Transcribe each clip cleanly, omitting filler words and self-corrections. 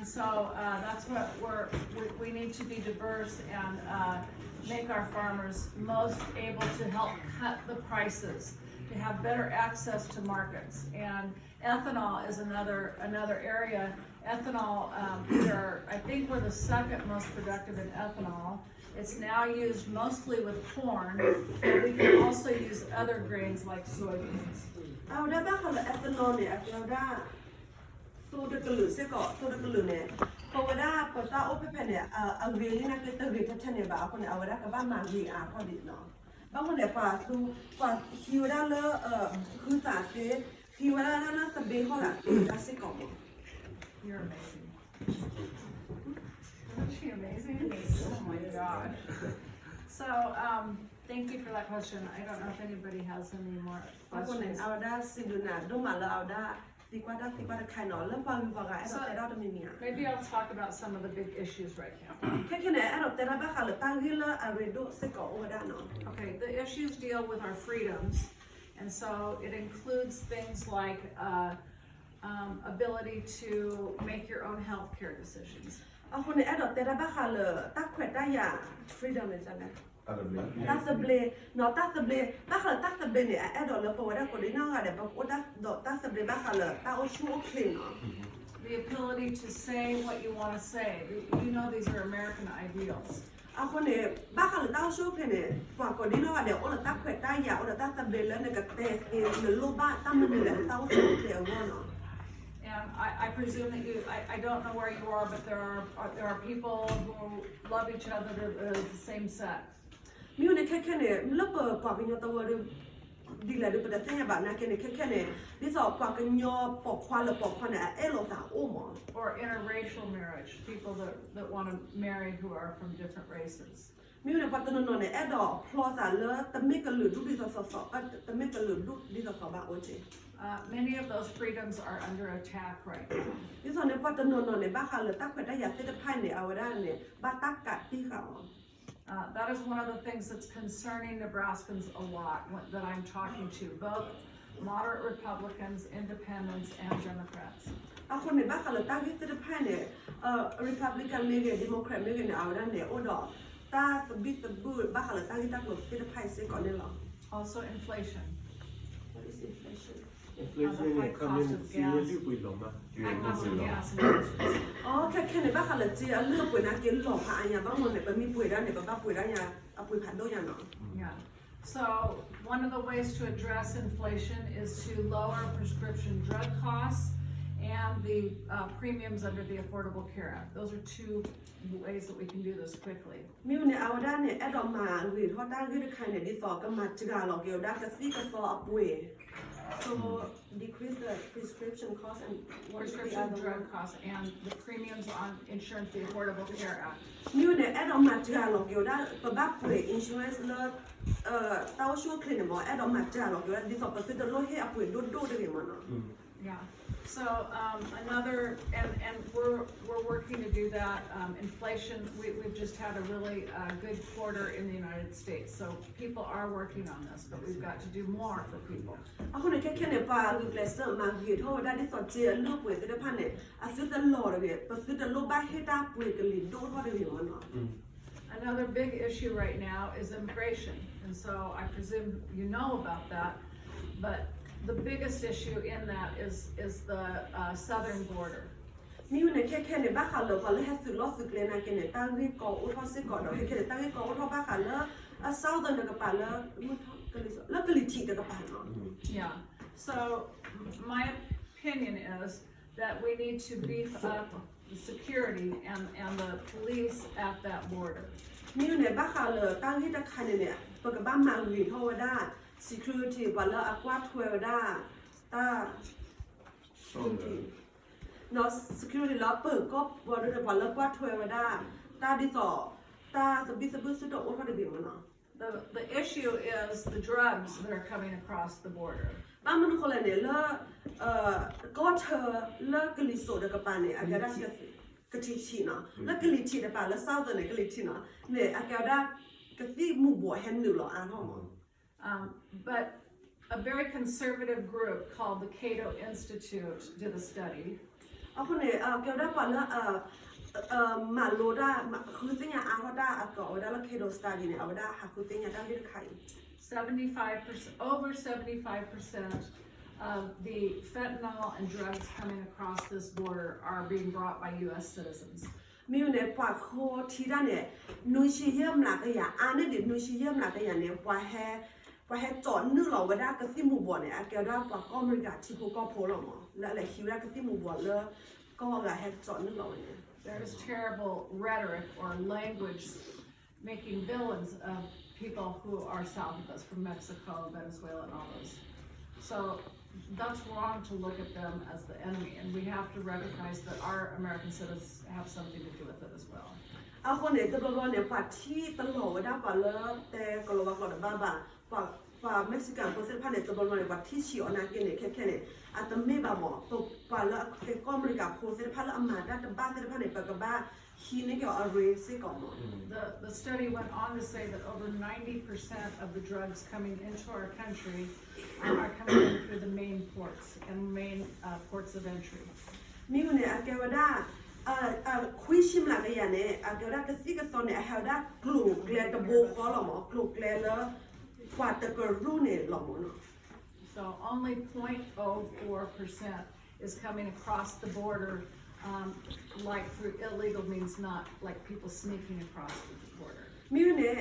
And so that's what we need to be diverse and make our farmers most able to help cut the prices, to have better access to markets. And ethanol is another area. Ethanol, I think we're the second most productive in ethanol. It's now used mostly with corn, but we can also use other grains like soybeans. เอาได้บ้างค่ะแอปเปิลเนี่ยเอาได้สู้ด้วยกระหลือเสียก่อนสู้ด้วยกระหลือเนี่ยพอว่าได้พอตาโอเปนเนี่ยเอาเรียนนี่นะคือตัวเรียนทัศน์เนี่ยบ่าวคนเนี่ยเอาได้กับบ้านมาดีพอดีเนาะบางคนเนี่ยกว่าสู้กว่าคิวได้เลยคือสาเสียคิวได้แล้วน่าจะเบี้ยเขาละได้เสียก่อน You're amazing. Isn't she amazing? Oh my gosh. So, thank you for that question. I don't know if anybody has any more บางคนเนี่ย questions. เอาได้สิดูนะดูมาแล้วเอาได้สิกว่าได้ใครเนาะแล้วฟังฟังไอ้เราแต่เราจะมีเนี่ย Maybe I'll talk about some of the big issues right now. แค่เนี่ยไอ้เราแต่เราบ้างค่ะเราตั้งที่เลยอะไรดูเสียก่อนเอาได้เนาะ Okay, the issues deal with our freedoms, and so it includes things like ability to make your own healthcare decisions. เอาคนในแอดดอทแต่ได้บ้างค่ะเลยตั้งแขวนได้อย่างฟรีดอมเลยจังไง Adamli. ตั้งสเบลเนาะตั้งสเบลบ้างค่ะตั้งสเบลเนี่ยแอดดอทเลยเพราะว่าได้คนที่น้องอะเดี๋ยวบอกว่าตั้งสเบลบ้างค่ะเลยตั้งโอชูโอเคเนาะ The ability to say what you want to say. You know these are American ideals. เอาคนเนี่ยบ้างค่ะเลยตั้งโอชูโอเคเนี่ยกว่าคนที่น้องอะเดี๋ยวโอ้เราตั้งแขวนได้อย่างโอ้เราตั้งสเบลแล้วเนี่ยก็เตะเองหรือรูปบ้านตั้งมันเนี่ยตั้งโอชูโอเคเอาเนาะ And I presume that I don't know where you are, but there are people who love each other that are the same sex. มีอยู่ในแค่เนี่ยแล้วเปิดกว่ากันยอตัวดูดีเลยดูประเด็นเนี่ยแบบนั้นแค่เนี่ยที่สอบกว่ากันยอปอกควันหรือปอกควันเนี่ยเราสาวโอ้หมอ Or interracial marriage, people that want to marry who are from different races. มีอยู่ในปัตตานนท์เนี่ยดอกพลอสาเลแต่ไม่กระหลือดูดีสอแต่ไม่กระหลือดูดีสอบ้าโอเจ Many of those freedoms are under attack right now. ที่สอนในปัตตานนท์เนี่ยบ้าค่ะเลยตั้งแต่ได้อยากจะพายเนี่ยเอาได้เนี่ยบ้าตักกัดที่เขา That is one of the things that's concerning Nebraskans a lot that I'm talking to, both moderate Republicans, independents, and Democrats. เอาคนในบ้าค่ะเลยตั้งที่จะพายเนี่ยRepublican ไม่เกี่ยว Democrat ไม่เกี่ยวเอาได้เนี่ยโอ้ดอกตาสบิสบูบ้าค่ะเลยตั้งที่ตั้งหลบที่จะพายเสียก่อนเนี่ยหรอ Also inflation. What is inflation? Inflation high kan cost ju of fyra gas. ljublomma. High cost of gas and groceries. อ๋อแค่ในบ้าค่ะเลยจีเลือกป่วยนะเกี่ยวหลอกหาอันยาบ้างมันเนี่ยมีป่วยได้เนี่ยบ้าป่วยได้ยาเอาป่วยผ่านด้วยยาเนาะ Yeah. So one of the ways to address inflation is to lower prescription drug costs and the premiums under the Affordable Care Act. Those are two ways that we can do this quickly. มีอยู่ในเอาด้านเนี่ยแอดออกมาหรือทอดด้านที่ใครเนี่ยดีสอก็มาจิกาหลอกเกี่ยวได้กระซี่กระซออัพเวย์ so decrease the prescription cost and what is the Prescription other drug one costs and the premiums on insurance, the Affordable Care Act. มีอยู่ในแอดออกมาจิกาหลอกเกี่ยวได้ประบับเวย์ insurance เลิกเต้าชั่วคลินิกหมอแอดออกมาจิกาหลอกเกี่ยวได้ดีสอประสิทธิ์จะลดให้อัพเวย์ดูได้ยังไงเนาะ Yeah. So another, and we're working to do that. Inflation, we've just had a really good quarter in the United States. So people are working on this, but we've got to do more for people. เอาคนในแค่เนี่ยปลาลูกเลเซอร์มาเกี่ยวทอดได้ดีสอเจียลูกเวย์จะได้พันเนี่ยอาศัยจะหล่อเลยประสิทธิ์จะลดบ้าให้ได้เวย์กันลิ้นดูทอดได้ยังไงเนาะ Another big issue right now is immigration. And so I presume you know about that, but the biggest issue in that is the southern border. มีอยู่ในแค่เนี่ยบ้าค่ะเลยพอเลยให้สื่อล้อสื่อเลยนะแกเนี่ยตั้งที่กออุทอสื่อก่อนเราแค่เนี่ยตั้งที่กออุทอบ้าค่ะแล้วเศร้าเดินกับป่าแล้วแล้วก็ลิถิกับป่าเนาะ Yeah. So my opinion is that we need to beef up the security and the police at that border. มีอยู่ในบ้าค่ะเลยตั้งที่ตะคันเนี่ยเปิดกับบ้านมาหลีทอวด้า security วันละอควาทัวร์ด้าตา เนาะ security แล้วเปิดก็วันละอควาทัวร์ด้าตาดิสอตาสบิสบุสุดโอ้ทอดเบียมันเนาะ The issue is the drugs that are coming across the border. บ้านมันคนละเนี่ยเลิกก็เธอเลิกกลิโซดกับป่าเนี่ยอาจจะได้กะทิชีเนาะแล้วกลิชีกับป่าแล้วเศร้าตัวเนี่ยกลิชีเนาะเนี่ยอาจจะได้กะทิหมู่บัวแฮนด์หรือหรออ่านห้อง But a very conservative group called the Cato Institute did a study အခုနေကျော်ဒါပါလာမာလိုဒါခုတင်ရအားဒါအကောဒါလခေဒိုစတာဒီနေအဝဒါဟာခုတင်ရဒါလေးခိုင် 75%, over 75% of the fentanyl and drugs coming across this border are being brought by U.S. citizens. မြို့နယ်ပွားခိုတီဒါနဲ့နူရှိရမလာကရအားနဲ့ဒီနူရှိရမလာကရနဲ့ပွားဟဲจอดนึလောဝဒါကစီမူဘောနဲ့အကဒါပွားကောမရိကချီကိုကောဖိုလောမလဲခီရကစီမူဘောလဲကောကဟဲจอดนึလောနဲ့ There is terrible rhetoric or language making villains of people who are south of us, from Mexico, Venezuela, and all those. So that's wrong to look at them as the enemy, and we have to recognize that our American citizens have something to do with it as well. အခုနေတဘเนี่ยปัดที่ตลอดวဒါပါလဲแต่กลวกลบ้าป่าเม็กซิกันโปรเซสพันเนี่ยตบลเนี่ยปัดที่ชิอนาเกเนี่ยแค่เนี่ยอัตไม่บาหมอตบป่าแล้วก็อเมริกาโปรเซสพันแล้วอมาได้แต่บ้านเซสพันเนี่ยปากบ้าฮีนี่ก็อารีซิก่อนเนาะ The study went on to say that over 90% of the drugs coming into our country are coming in through the main ports and main ports of entry. มีคนเนี่ยแกว่าได้คุยชิมหลักอย่างเนี่ยแกว่าได้กระซิกกระซอนเนี่ยแฮวได้กลุ่มเกลียตะโบก็หรอหมอกลุ่มเกลียแล้วกว่าตะกรูเนี่ยหรอหมอเนาะ So only 0.04% is coming across the border, like through illegal means, not like people sneaking across the border. มีคนเนี่ย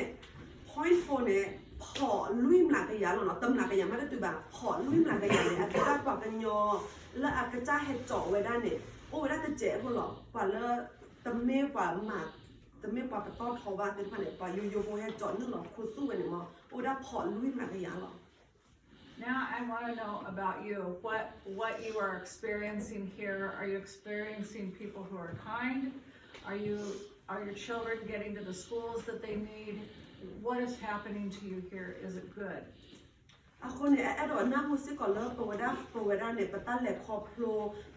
point 4เนี่ยพอลุยหลักอย่างหรอเนาะตำหลักอย่างไม่ได้ตัวแบบพอลุยหลักอย่างเนี่ยแกได้กว่ากันยอแล้วแกจะให้เจาะไว้ได้เนี่ยโอ้ได้แต่เจ๊พอหรอกว่าแล้วตำเมกว่าหมากตำเมกว่าต้อทอว่าเป็นพันเนี่ยว่าอยู่ๆพอให้เจาะนึกหรอคุณสู้กันเนี่ยมั้งโอ้ได้พอลุยหลักอย่างหรอ Now I want to know about you. What you are experiencing here? Are you experiencing people who are kind? Are your children getting to the schools that they need? What is happening to you here? Is it good? အခုเนี่ยအဲ့တော့နာမှုစစ်ကောလောပဝဒเนี่ยปะตะแหลคอโพล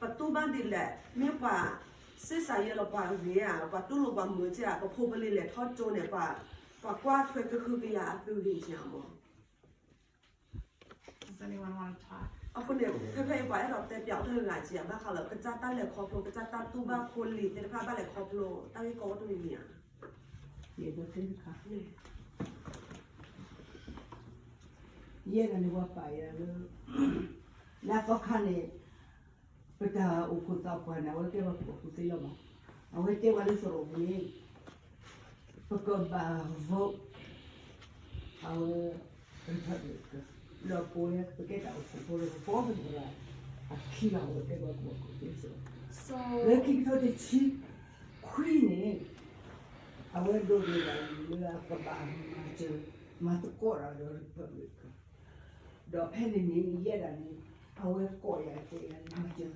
ประตูบ้านดิแหละมีป่าစစ်စာရလောပါဝေးอ่ะป่าตุလောပါมือจ้ะปะโพบลิแหละทอดโจเนี่ยป่ากว่าထွေก็คือไปยาดูดีจังมั้ง Does anyone want to talk? အခုเนี่ยเพ่ๆป่าအဲ့တော့แต่ပြောင်းเธอหลายเจียบ้าค่ะแล้วก็จะตะแหลคอโพลก็จะตะตูบ้าคนลีแต่พาบ้านแหลคอโพลตั้งให้ก็ตัวนี้อ่ะ ရေတော့သိခါ นี่ ရေကနေဝပါရလို့လာတော့ခါနေပတာဥပတာပနာဝဲကေဝပုစီလောမအဝဲကေဝလေးဆိုတော့ဘူးပကဘာဗောအဝဲrepublic lo pone perché da un po' di fuoco a chi la vuole questo so le chi to di ci qui ne a vuoi dove la ma to cora la republic do penne ni iera ni a vuoi coia che ma c'è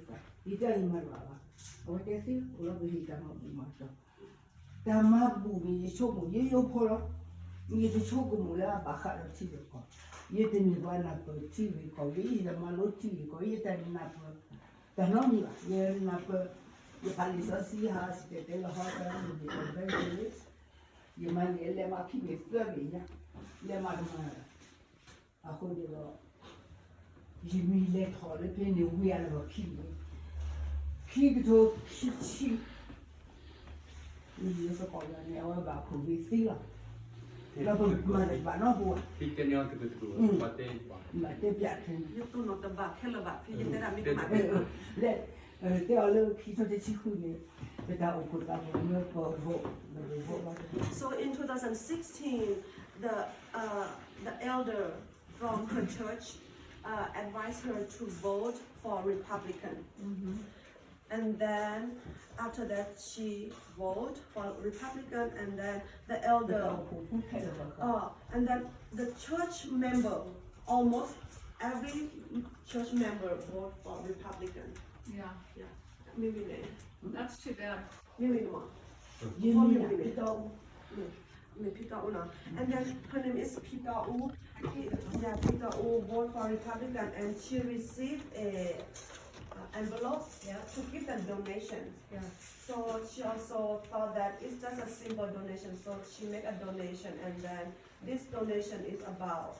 i dai marava o che si lo vedi da ma da ma bu mi so mo io polo mi to so mo la baja lo ci de ko ye te ni va na ko ti ko ye la ma lo ti ko ye te na ko ta no mi va ye na ko ye pali so si ha si te la ha ta ni ko ve ye ma ni le ma ki me sta be ya le ma ma a ko ni lo ye mi le to le pe ni wi ya lo ki ki to ki chi ni ye so ko ya ne wa ba ko vi si la la bu ma le ba no bu Pitanya ke betul, batin. ma te piace ยุตุนอตบะแค่ละบะพี่ยังได้มีมา le te ho chi to te chikune te da o ko ta no ko vo So in 2016, the elder from her church advised her to vote for Republican. And then after that, she voted for Republican, and then the elder, and then the church member, almost every church member voted for Republican. Yeah, Yeah, maybe that's too bad. maybe not. Peter U, and then her name is Peter U. Peter U voted for Republican, and she received a envelope to give them donations. Yeah. So she also thought that it's just a simple donation. So she made a donation, and then this donation is about.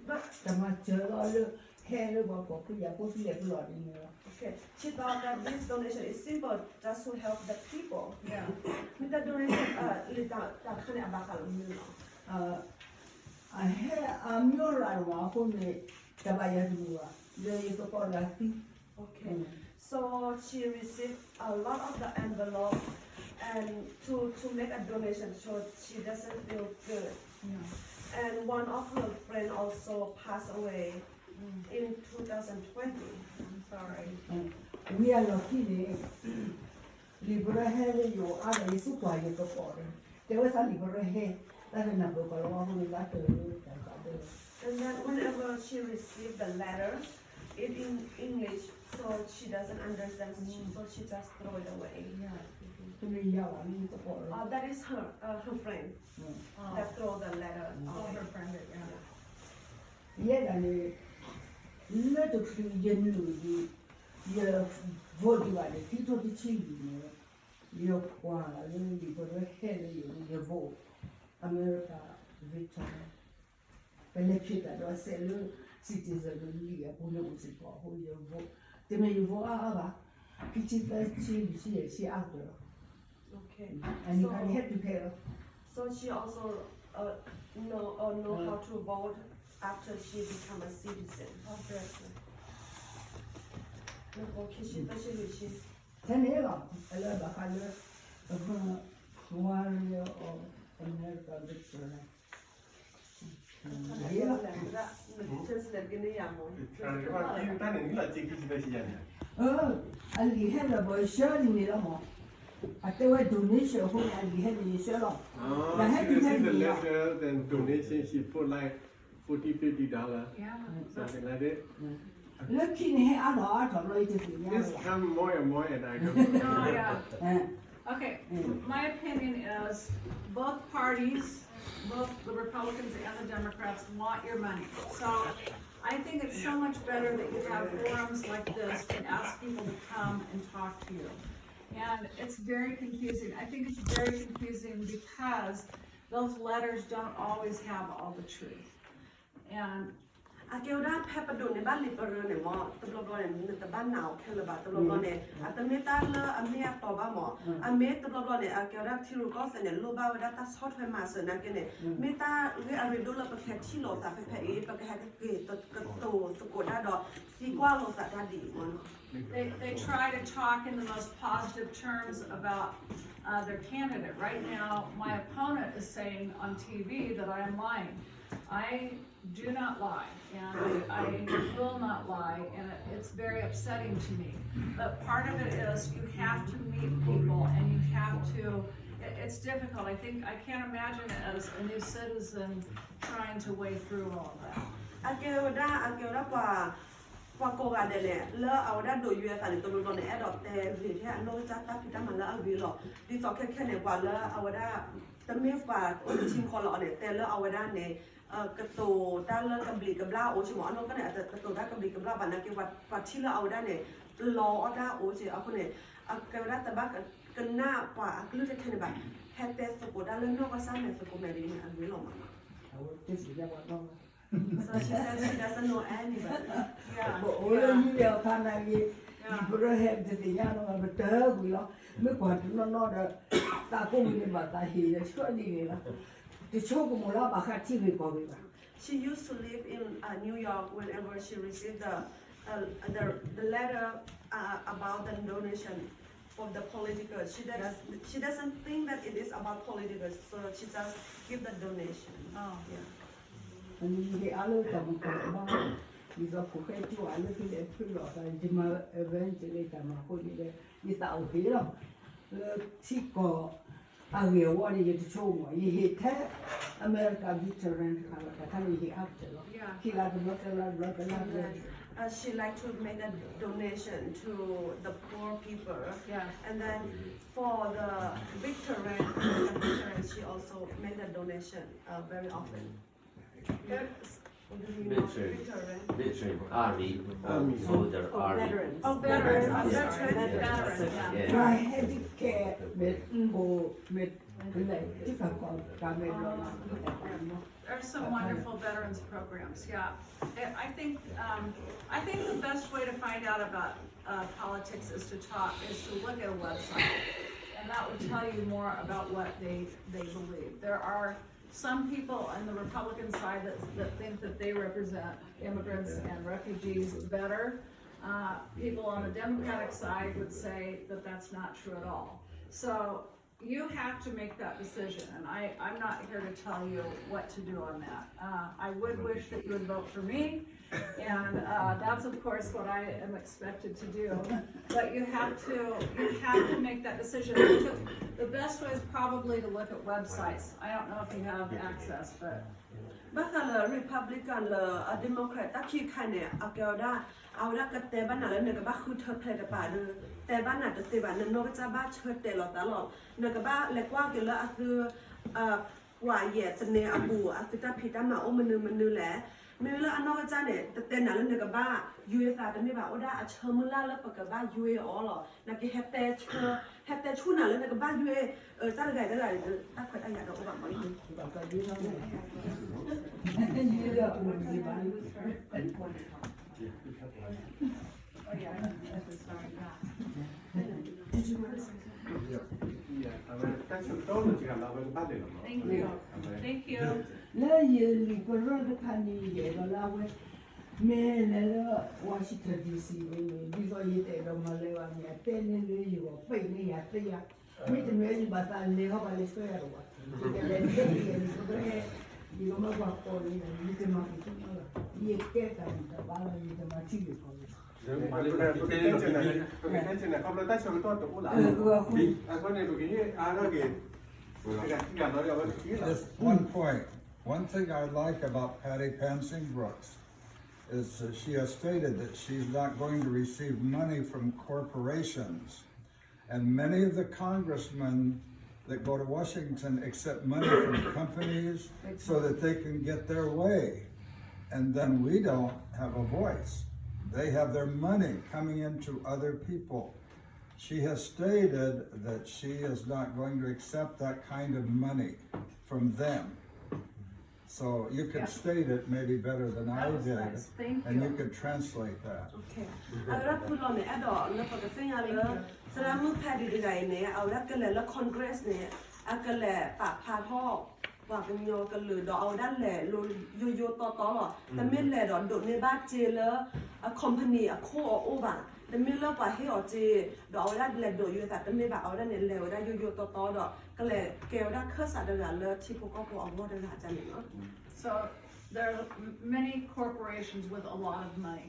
But ta ma che lo le hair လို့ပေါ့ကိုပြကိုပြပြလို့နေရော Okay. She thought that this donation is simple, just to help the people. Yeah. With the donation, lita takhan abakal umino. အဟဲအမျိုးလာတော့ဟိုနေတပါရတူကလေတော့လာစီ Okay. So she received a lot of the envelope and to make a donation, so she doesn't feel good. And one of her friend also passed away in 2020. I'm sorry. we are lucky နေ libre hair ရောအားရစုပွားရတော့ပေါ်တယ်แต่ว่า libre hair ဒါနဲ့တော့ဘာလို့ဟိုလာတယ် And then whenever she received the letter, it in English, so she doesn't understand, so she just throw it away. သူရရပါလိမ့်တော့ပေါ်တယ် That is her friend that throw the letter Oh, away. her friend, yeah. ရဲ့လည်းလက်တော့သူရနေလို့ဒီရဘောဒီပါလေဒီတော့ဒီချင်းဒီနေရောကွာလေဒီဘောဟဲ့လေရဘောအမေရိကဗီတာဘယ်နဲ့ဖြစ်တာတော့ဆယ်လို့ citizen လို့ဒီကဘုလို့စစ်ပေါ်ဟိုရဘောဒီမေရဘောအားပါဒီချစ်တဲ့ချင်းရှိအောက်တော့ Okay. and you can have to pay So she also know how to vote after she become a citizen. Okay. Okay, she does it. တနေ့တော့အဲ့လိုဘာခါလဲအခုဝါရီအော်အမေရိကန်ဗစ်တော် Translate gini ya mo. Ali hela boy shari ni lamo. Ate wa donation ho ali hela ni shara. Oh, she received the letter, then donation, she put like $40-50, Yeah. something like that. Lucky ni he ada ada lo itu ni. This come more and more, and I don't know. Oh, yeah. Okay, my opinion is both parties, both the Republicans and the Democrats want your money. So I think it's so much better that you have forums like this to ask people to come and talk to you. And it's very confusing. I think it's very confusing because those letters don't always have all the truth. And Akelda pepado ne bali paro ne mo toblo ne ne ban naw khela ba toblo ne atame ta le amia to ba mo ame toblo ne akelda thiru ko se ne lo ba wa ta sot phe ma se na ke ne me ta re a re do la pa khe thi lo sa phe phe e pa khe ke to su ko da do si kwa lo sa da di mo they try to talk in the most positive terms about their candidate. Right now, my opponent is saying on TV that I am lying. I do not lie, and I will not lie, and it's very upsetting to me. But part of it is you have to meet people, and you have to, it's difficult. I can't imagine as a new citizen trying to wade through all of that. akelda kwa ko ga de le le a da do yu fa le to lo ne adop te ri the no cha ta pi ta ma la a wi lo di so khe khe ne kwa le a da ta me fa o chin ko lo ne te le a da ne ka to da le ka bli ka bla o chi mo ano ka ne ka to da ka bli ka bla ba na ke wa chi le a da ne lo a da o chi a ko ne a ka da ta ba ka na kwa a klu te khe ne ba he te so ko da le no ka sa me so ko me ri ne a wi lo ma Awak tu sudah buat apa? so she says she doesn't know anybody. Yeah. Orang ni dia kan lagi libre hair jadi yang orang betul gula. Mereka tu nak tak kau ni baca hiya sekali ni lah. Di cukup mula bakal TV kau ni. She used to live in New York. Whenever she received the letter about the donation of the political, she doesn't think that it is about politics, so she just give the donation. Oh. Yeah. Ini dia alu tamu kau. Bisa pakai tu alu tu dia perlu kan. Cuma event jadi tamu kau dia bisa awal lah. Si kau awal awal dia tu cuma. Ia teh Amerika veteran kalau kata ini apa lah. Yeah. Kira berkelah. She like to make a donation to the poor people. Yeah. And then for the veteran, she also made a donation very often. Veteran army Army. soldier Oh, army. veterans. Oh, veterans, Veterans. veterans, yeah. Yeah. Try handicap with with difficult There's some wonderful veterans programs, yeah. I think the best way to find out about, politics is to look at a website. And that would tell you more about what they believe. There are some people on the Republican side that think that they represent immigrants and refugees better. People on the Democratic side would say that that's not true at all. So you have to make that decision, and I'm not here to tell you what to do on that. I would wish that you would vote for me, and that's of course what I am expected to do. But you have to make that decision. The best way is probably to look at websites. I don't know if you have access, but. Bakal Republican le Democrat taki kane akelda awda kate bana le nega ba khu the phe ka pa de te bana de se ba no cha ba chhe te lo ta lo nega ba le kwa ke le asu wa ye tne abu afita phita ma o menu le me le ano cha ne te na le nega ba ue sa de me ba oda a chmula le pa ka ba ue o lo na ke hete chu na le nega ba ue ta ga ta khwa ta ya do ba ma Thank you. Thank you. La ye li ko ro de kan ni ye la we me le Washington DC we bi so ye te do ma le wa ni te ne le yo pe ni ya te ya mi te me ni ba ta le ho ba le so ya ro wa ke le ni ye so de digo ma ba ko ni te ma ki ma ye ke ta ni ta ba la ni te ma ti le ko Just one point. One thing I like about Patty Pansing Brooks is that she has stated that she's not going to receive money from corporations. And many of the congressmen that go to Washington accept money from companies so that they can get their way. And then we don't have a voice. They have their money coming into other people. She has stated that she is not going to accept that kind of money from them. So you could state it maybe better than I That was did, nice. Thank and you you. could translate that. Okay. Agora pull on the adult, look at the thing I love. So I'm not petty the guy ne. I would have to let Congress ne. I can let Papa Hall. ว่าเป็นโยกันหรือดอกเอาด้านแหล่โยต่อหรอแต่ไม่แหล่ดอกโดดในบ้านเจแล้วคอมพานีโคโอบะแต่ไม่เลิกว่าให้ออกเจดอกเอาด้านแหล่โดดอยู่แต่ไม่แบบเอาด้านเนี่ยแหล่ได้โยต่อดอกก็แหล่แก้วด้านเครื่องสัตว์เดือดเลยที่พวกก็พอเอาว่าเดือดจังเนาะ So there are many corporations with a lot of money.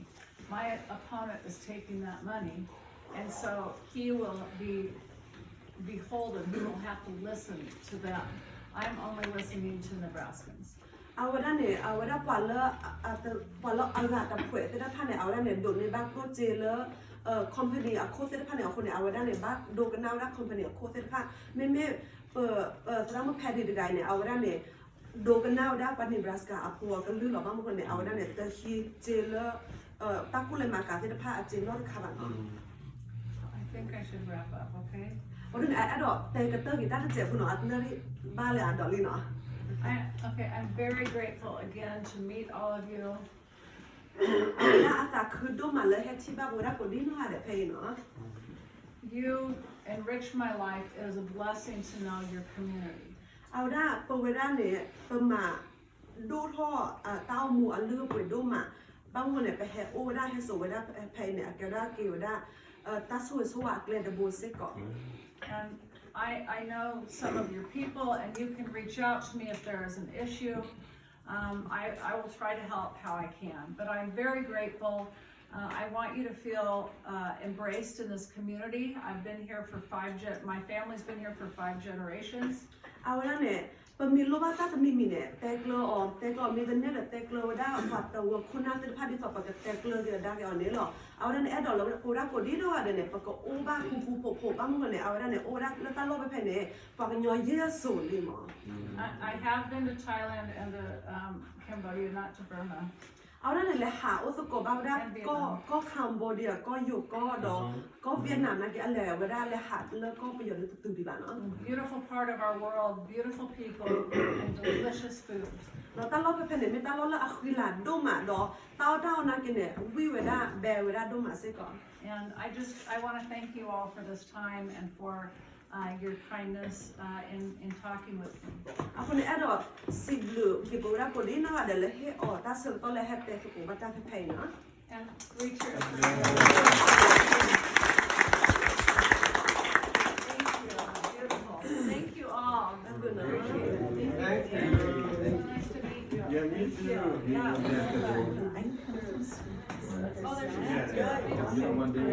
My opponent is taking that money, and so he will be beholden. He will have to listen to them. I'm only listening to Nebraskans. เอาด้านเนี่ยเอาด้านกว่าเลเอางาตะเผยเส้นผ้าเนี่ยเอาด้านเนี่ยโดดในบ้านโคเจเลคอมพานีโคเส้นผ้าเนี่ยเอาคนเนี่ยเอาด้านเนี่ยบ้านโดกันเอาด้านคอมพานีโคเส้นผ้าไม่สำหรับแพทย์ดีๆเนี่ยเอาด้านเนี่ยโดกันเอาด้านปานิบราสกาพัวกันลื่นหรอบางคนเนี่ยเอาด้านเนี่ยแต่ฮีเจเลปักกุเลยมากาเส้นผ้าเจเลคาบัน I think I should wrap up, okay? วันนี้ไอ้ดอกเตยกระเตอร์กีตาร์เจ็บคุณหนูอันนี้บ้านเลยอันดอกลีเนาะ Okay, I'm very grateful again to meet all of you. น่าอาสาคือดูมาเลยแค่ที่บ้านกูได้กูดิ้นหาแต่เพย์เนาะ You enrich my life. It is a blessing to know your community. เอาด้าเปิดไว้ด้านเนี่ยเปิดมาดูท่อเต้าหมูอันเลือกไปดูมาบางคนเนี่ยไปแห่โอ้ได้ให้สูไว้ได้เพย์เนี่ยเกี่ยวได้เกี่ยวได้ตาสวยสว่างเกลียดบูเซก่อน And I know some of your people, and you can reach out to me if there is an issue. I will try to help how I can, but I'm very grateful. I want you to feel embraced in this community. I've been here for my family's been here for 5 generations. เอาด้านเนี่ย ปมีโลบาตาปมีมีเนี่ยแต่กลัวออกแต่กลัวมีแต่เนี่ยแต่กลัวได้ผัดตัวคุณน่าจะพาดิฝักปากแต่กลัวเดียวได้ก่อนนี้หรอเอาด้านแอดดอลแล้วกูรักกูดีด้วยเดี๋ยวเนี่ยปากโอ้บ้าคูโผล่บ้างกันเนี่ยเอาด้านเนี่ยโอ้รักแล้วตาโลไปแผ่นเนี่ยปากย่อยเยอะสุดเลยมั้ง I have been to Thailand and to Cambodia, not to Burma. เอาด้านเนี่ยแหละหาโอสโกบ้าได้ก็คัมโบเดียก็อยู่ก็ดอก็เวียดนามนะแกอะไรเวลาเลยหาแล้วก็ประโยชน์ตื่นดีบ้านเนาะ Beautiful part of our world, beautiful people, and delicious food. เราตาโลไปแผ่นเนี่ยไม่ตาโลแล้วอะคุยหลานดูมาดอเต้านะกินเนี่ยวิเวลาแบเวลาดูมาเสียก่อน And I want to thank you all for this time and for your kindness in talking with me. เอาคนนี้แอดดอสิบลูกที่ปูรักคนนี้นะว่าเดี๋ยวเลยให้ออกตาเสือก็เลยให้เป็นสุกุบัตตาเพย์เนาะ And reach your. Thank you all. Good night. Thank you. Nice to meet you. Yeah, me too. Oh, there's You know, one day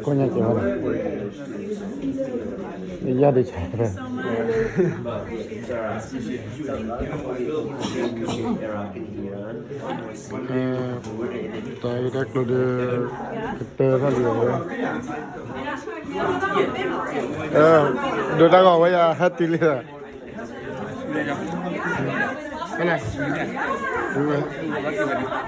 Коня тягали. Я дичаю. Tay đất đồ đưa tơ ra liền. Đồ ta gọi bây giờ hết tiền liền. Cái này.